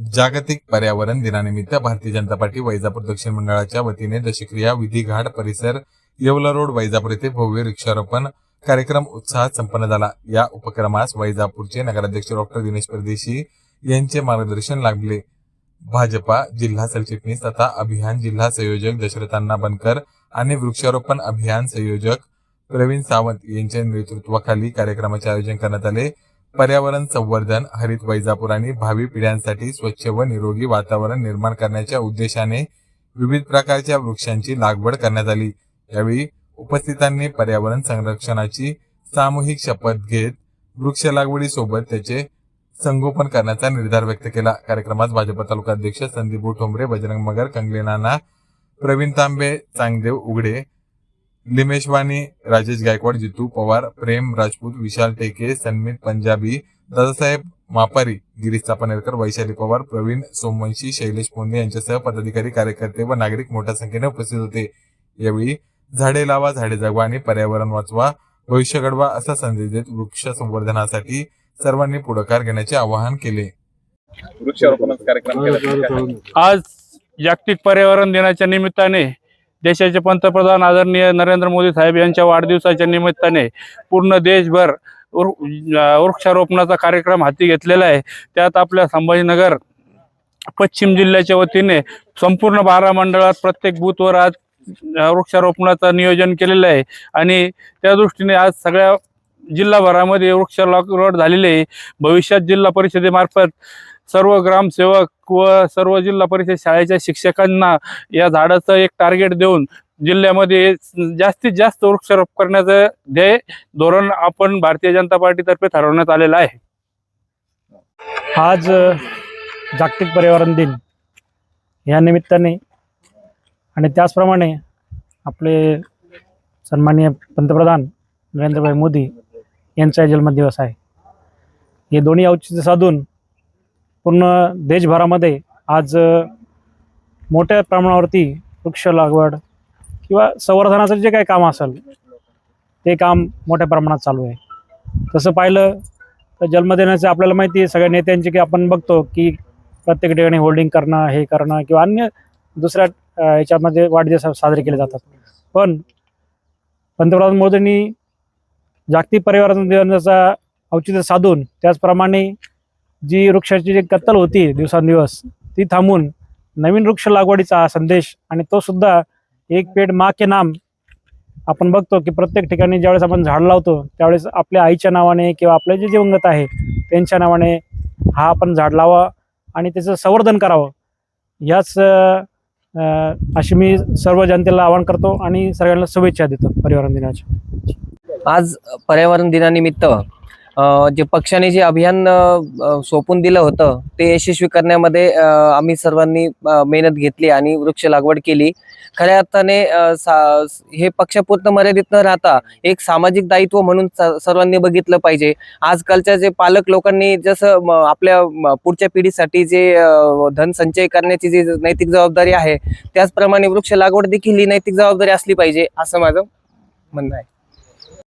जागतिक पर्यावरण दिनानिमित्त भारतीय जनता पार्टी वैजापूर दक्षिण मंडळाच्या वतीने दशक्रिया विधी घाट परिसर येवला रोड वैजापूर येथे भव्य वृक्षारोपण कार्यक्रम उत्साहात संपन्न झाला। या उपक्रमास वैजापूरचे नगराध्यक्ष डॉक्टर दिनेश परदेशी यांचे मार्गदर्शन लाभले। भाजपा जिल्हा सरचिटणीस तथा अभियान जिल्हा संयोजक दशरथांना बनकर आणि वृक्षारोपण अभियान संयोजक प्रवीण सावंत यांच्या नेतृत्वाखाली कार्यक्रमाचे आयोजन करण्यात आले। पर्यावरण संवर्धन, हरित वैजापूर आणि भावी पिढ्यांसाठी स्वच्छ व निरोगी वातावरण निर्माण करण्याच्या उद्देशाने विविध प्रकारच्या वृक्षांची लागवड करण्यात आली। यावेळी उपस्थितांनी पर्यावरण संरक्षणाची सामूहिक शपथ घेत वृक्ष लागवडीसोबत त्याचे संगोपन करण्याचा निर्धार व्यक्त केला। कार्यक्रमात भाजप तालुका अध्यक्ष संदीप ठोंबरे, बजरंग मगर, कंगले नाना, प्रवीण तांबे, चांगदेव उघडे, लिमेश वाणी, राजेश गायकवाड, जितू पवार, प्रेम राजपूत, विशाल टेके, सन्मित पंजाबी, दादासाहेब मापारी, गिरीश चापनेरकर, वैशाली पवार, प्रवीण सोमवंशी, शैलेश पोंदे यांच्यासह पदाधिकारी, कार्यकर्ते व नागरिक मोठ्या संख्येने उपस्थित होते। यावेळी झाडे लावा, झाडे जगवा आणि पर्यावरण वाचवा, भविष्य घडवा असा संदेश देत वृक्ष संवर्धनासाठी सर्वांनी पुढाकार घेण्याचे आवाहन केले। वृक्षारोपणाचा कार्यक्रम केला। आज जागतिक पर्यावरण दिनाच्या निमित्ताने देशाचे पंतप्रधान आदरणीय नरेंद्र मोदी साहेब यांच्या वाढदिवसाच्या निमित्ताने पूर्ण देशभर वृक्षारोपणाचा कार्यक्रम हाती घेतलेला आहे। त्यात आपल्या संभाजीनगर पश्चिम जिल्ह्याच्या वतीने संपूर्ण 12 मंडळात प्रत्येक बूथवर आज वृक्षारोपणाचं नियोजन केलेलं आहे आणि त्या दृष्टीने आज सगळ्या जिल्हाभरामध्ये वृक्ष लागवड झालेली आहे। भविष्यात जिल्हा परिषदेमार्फत सर्व ग्रामसेवक व सर्व जिल्हा परिषद शाळेच्या शिक्षकांना या झाडाचं एक टार्गेट देऊन जिल्ह्यामध्ये जास्तीत जास्त वृक्षारोपण करण्याचं ध्येय धोरण आपण भारतीय जनता पार्टीतर्फे ठरवण्यात आलेलं आहे। आज जागतिक पर्यावरण दिन या निमित्ताने आणि त्याचप्रमाणे आपले सन्माननीय पंतप्रधान नरेंद्रभाई मोदी यांचा जन्मदिवस आहे। हे दोन्ही औचित्य साधून पूर्ण देशभरामध्ये आज मोठ्या प्रमाणावरती वृक्ष लागवड किंवा संवर्धनाचं जे काही काम असेल ते काम मोठ्या प्रमाणात चालू आहे। तसं पाहिलं तर जन्मदिनाचे आपल्याला माहिती आहे सगळ्या नेत्यांचे की आपण बघतो की प्रत्येक ठिकाणी होल्डिंग करणं, हे करणं किंवा अन्य दुसऱ्या याच्यामध्ये वाढदिवस साजरे केले जातात। पण पंतप्रधान मोदींनी जागतिक पर्यावरण दिनाचा औचित्य साधून त्याचप्रमाणे जी वृक्षाची जी कत्तल होती दिवसांदिवस ती थांबून नवीन वृक्ष लागवडीचा संदेश आणि तो सुद्धा एक पेड़ माँ के नाम आपण बघतो की प्रत्येक ठिकाणी ज्यावेळेस आपण झाड लावतो त्यावेळेस आपल्या आईच्या नावाने किंवा आपले जे दिवंगत आहे त्यांच्या नावाने हा आपण झाड लावा आणि त्याचं संवर्धन करावं। याच अशी मी सर्व जनतेला आवाहन करतो आणि सगळ्यांना शुभेच्छा देतो पर्यावरण दिनाच्या। आज पर्यावरण दिनानिमित्त जे पक्षाने जे अभियान सोपून दिलं होतं ते यशस्वी करण्यामध्ये आम्ही सर्वांनी मेहनत घेतली आणि वृक्ष लागवड केली। खऱ्या अर्थाने हे पक्षापुरतं मर्यादित न राहता एक सामाजिक दायित्व म्हणून सर्वांनी बघितलं पाहिजे। आजकालच्या जे पालक लोकांनी जसं आपल्या पुढच्या पिढीसाठी जे धन संचय करण्याची जी नैतिक जबाबदारी आहे त्याचप्रमाणे वृक्ष लागवड देखील ही नैतिक जबाबदारी असली पाहिजे असं माझं म्हणणं आहे।